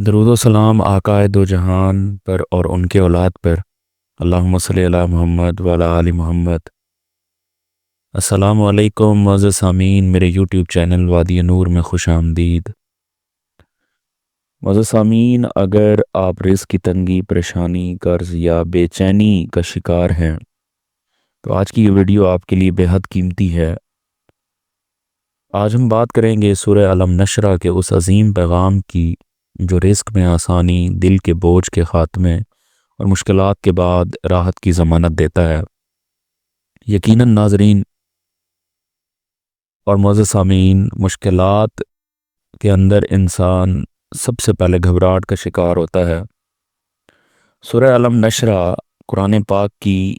درود و سلام آقائے دو جہان پر اور ان کے اولاد پر، اللہم صلی علی محمد وعلی آل محمد۔ السلام علیکم معزز سامعین، میرے یوٹیوب چینل وادی نور میں خوش آمدید۔ معزز سامعین، اگر آپ رزق کی تنگی، پریشانی، قرض یا بے چینی کا شکار ہیں تو آج کی یہ ویڈیو آپ کے لیے بے حد قیمتی ہے۔ آج ہم بات کریں گے سورہ علم نشرہ کے اس عظیم پیغام کی جو رزق میں آسانی، دل کے بوجھ کے خاتمے اور مشکلات کے بعد راحت کی ضمانت دیتا ہے۔ یقیناً ناظرین اور معزز سامعین، مشکلات کے اندر انسان سب سے پہلے گھبراہٹ کا شکار ہوتا ہے۔ سورہ علم نشرہ قرآن پاک کی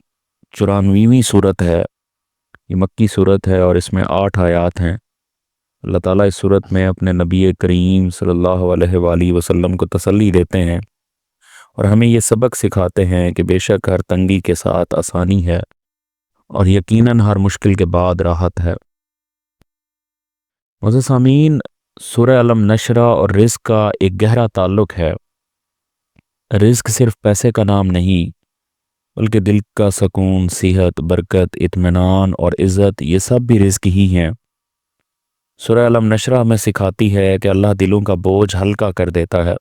94ویں صورت ہے۔ یہ مکی صورت ہے اور اس میں 8 آیات ہیں۔ اللہ تعالیٰ اس صورت میں اپنے نبی کریم صلی اللہ علیہ وآلہ وسلم کو تسلی دیتے ہیں اور ہمیں یہ سبق سکھاتے ہیں کہ بے شک ہر تنگی کے ساتھ آسانی ہے اور یقیناً ہر مشکل کے بعد راحت ہے۔ معزز سامعین، سورہ علم نشرہ اور رزق کا ایک گہرا تعلق ہے۔ رزق صرف پیسے کا نام نہیں بلکہ دل کا سکون، صحت، برکت، اطمینان اور عزت، یہ سب بھی رزق ہی ہیں۔ سورہ علم نشرہ ہمیں سکھاتی ہے کہ اللہ دلوں کا بوجھ ہلکا کر دیتا ہے۔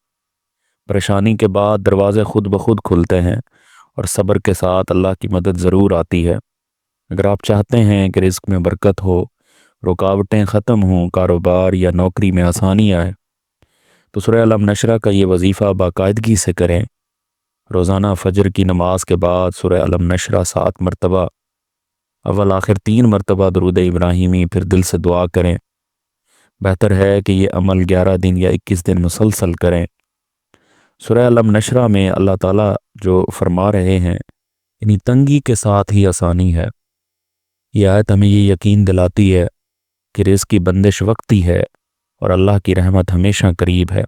پریشانی کے بعد دروازے خود بخود کھلتے ہیں اور صبر کے ساتھ اللہ کی مدد ضرور آتی ہے۔ اگر آپ چاہتے ہیں کہ رزق میں برکت ہو، رکاوٹیں ختم ہوں، کاروبار یا نوکری میں آسانی آئے، تو سورہ علم نشرہ کا یہ وظیفہ باقاعدگی سے کریں۔ روزانہ فجر کی نماز کے بعد سورہ علم نشرہ 7 مرتبہ، اول آخر 3 مرتبہ درود ابراہیمی، پھر دل سے دعا کریں۔ بہتر ہے کہ یہ عمل 11 دن یا 21 دن مسلسل کریں۔ سورہ علم نشرہ میں اللہ تعالیٰ جو فرما رہے ہیں، یعنی تنگی کے ساتھ ہی آسانی ہے۔ یہ آیت ہمیں یہ یقین دلاتی ہے کہ رزق کی بندش وقتی ہے اور اللہ کی رحمت ہمیشہ قریب ہے۔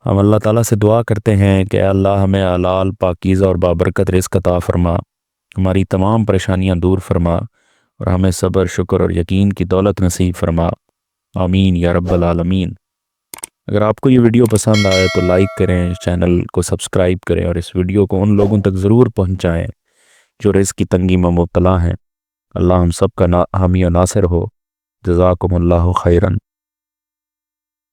ہم اللہ تعالیٰ سے دعا کرتے ہیں کہ اے اللہ ہمیں حلال، پاکیزہ اور بابرکت رزق عطا فرما، ہماری تمام پریشانیاں دور فرما اور ہمیں صبر، شکر اور یقین کی دولت نصیب فرما، آمین یا رب العالمین۔ اگر آپ کو یہ ویڈیو پسند آئے تو لائک کریں، چینل کو سبسکرائب کریں اور اس ویڈیو کو ان لوگوں تک ضرور پہنچائیں جو رزق کی تنگی میں مبتلا ہیں۔ اللہ ہم سب کا حامی و ناصر ہو۔ جزاکم اللہ خیراً۔